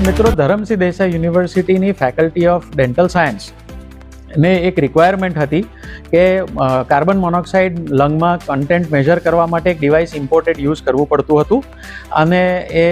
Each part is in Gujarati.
મિત્રો, ધરમસિંહ દેસાઈ યુનિવર્સિટીની ફેકલ્ટી ઓફ ડેન્ટલ સાયન્સ ને એક રિક્વાયરમેન્ટ હતી કે કાર્બન મોનોક્સાઇડ લંગમાં કન્ટેન્ટ મેજર કરવા માટે એક ડિવાઇસ ઇમ્પોર્ટેડ યુઝ કરવું પડતું હતું અને એ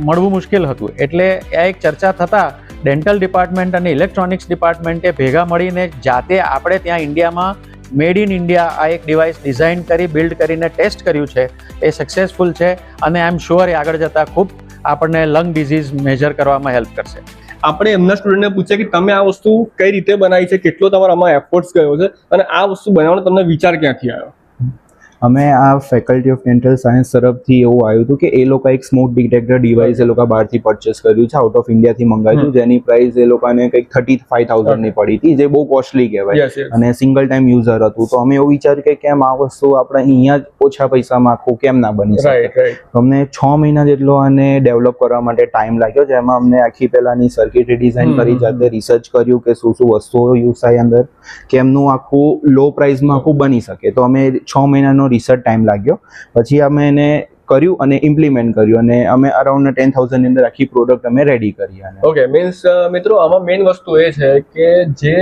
મળવું મુશ્કેલ હતું. એટલે આ એક ચર્ચા થતાં ડેન્ટલ ડિપાર્ટમેન્ટ અને ઇલેક્ટ્રોનિક્સ ડિપાર્ટમેન્ટે ભેગા મળીને જાતે આપણે ત્યાં ઇન્ડિયામાં મેડ ઇન ઇન્ડિયા આ એક ડિવાઇસ ડિઝાઇન કરી બિલ્ડ કરીને ટેસ્ટ કર્યું છે. એ સક્સેસફુલ છે અને આઈ એમ શ્યોર એ આગળ જતાં ખૂબ આપણને લંગ ડિઝીઝ મેજર કરવામાં હેલ્પ કરશે. આપણે એમના સ્ટુડન્ટને પૂછ્યા કે તમે આ વસ્તુ કઈ રીતે બનાવી છે, કેટલો તમારો આમાં એફર્ટ્સ ગયો છે અને આ વસ્તુ બનાવવાનો તમને વિચાર ક્યાંથી આવ્યો? અમે આ ફેકલ્ટી ઓફ ડેન્ટલ સાયન્સ તરફથી એવું આવ્યું હતું કે એ લોકો એક સ્મોક ડિટેક્ટર ડિવાઇસ એ લોકો બહારથી પરચેસ કર્યું છે, આઉટ ઓફ ઇન્ડિયાથી મંગાવ્યું હતું, જેની પ્રાઇસ એ લોકોને કંઈક 35,000 ની પડી હતી, જે બહુ કોસ્ટલી કહેવાય અને સિંગલ ટાઈમ યુઝર હતું. તો અમે એવું વિચાર્યું કે કેમ આ વસ્તુ આપણે અહીંયા જ ઓછા પૈસામાં આખું કેમ ના બની શકે. અમને 6 મહિના જેટલો આને ડેવલપ કરવા માટે ટાઈમ લાગ્યો, જેમાં અમને આખી પહેલાની સર્કિટરી ડિઝાઇન કરી, જાતે રિસર્ચ કર્યું કે શું શું વસ્તુઓ યુઝ થાય અંદર, કેમનું આખું લો પ્રાઇસમાં આખું બની શકે. તો અમે 6 મહિનાનો રિસર્ચ ટાઈમ લાગ્યો. પછી અમે એને કર્યું અને ઇમ્પ્લિમેન્ટ કર્યું અને અમે અરાઉન્ડ 10,000 ની અંદર આખી પ્રોડક્ટ અમે રેડી કરી. ઓકે, મીન્સ મિત્રો આમાં મેઇન વસ્તુ એ છે કે જે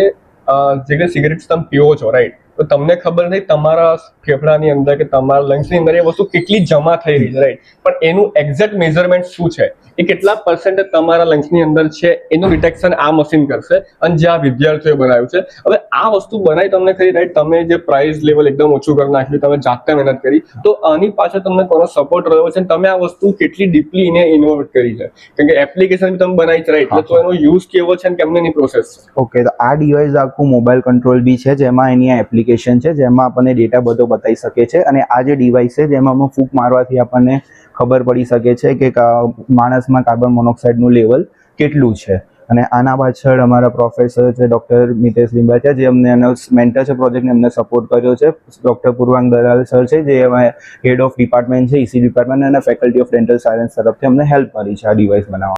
સિગરેટ્સ તમે પીવો છો, રાઈટ, તો તમને ખબર નહીં તમારા ફેફડાની અંદર કે તમારા લંગ્સની અંદર એ વસ્તુ કેટલી જમા થઈ રહી છે, રાઈટ, પણ એનું એક્ઝેક્ટ મેઝરમેન્ટ શું છે, એ કેટલા પર્સન્ટેજ તમારા લંગ્સની અંદર છે એનું ડિટેક્શન આ મશીન કરશે અને જે આ વિદ્યાર્થીઓએ બનાવ્યું છે. હવે આ વસ્તુ બનાવી તમને ખરી, રાઈટ, તમે જે પ્રાઇસ લેવલ એકદમ ઓછું કરી નાખ્યું, તમે જાતે મહેનત કરી, તો આની પાછળ તમને કોનો સપોર્ટ રહ્યો છે અને તમે આ વસ્તુ કેટલી ડીપલી એને ઇનોવેટ કરી છે? કેમ કે એપ્લિકેશન બી તમે બનાવી છે, રાઈટ, એટલે તો એનો યુઝ કેવો છે અને કેમને એની પ્રોસેસ છે? ઓકે, તો આ ડિવાઇસ આખું મોબાઈલ કંટ્રોલ બી છે, જેમાં એની એપ્લિકેશન છે, જેમાં આપણને ડેટા બધો બતાવી શકે છે. અને આ જે ડિવાઇસ છે જેમાં અમે ફૂંક મારવાથી આપણને ખબર પડી શકે છે કે માણસમાં કાર્બન મોનોક્સાઇડનું લેવલ કેટલું છે. અને આના પાછળ અમારા પ્રોફેસર છે ડૉક્ટર મિતેશ લિંબાચા, જે અમને એનો મેન્ટર છે પ્રોજેક્ટને, અમને સપોર્ટ કર્યો છે. ડૉક્ટર પૂર્વાંગ દલાલ સર છે, જે હેડ ઓફ ડિપાર્ટમેન્ટ છે, EC ડિપાર્ટમેન્ટ, અને ફેકલ્ટી ઓફ ડેન્ટલ સાયન્સ તરફથી અમને હેલ્પ કરી છે આ ડિવાઇસ બનાવવા.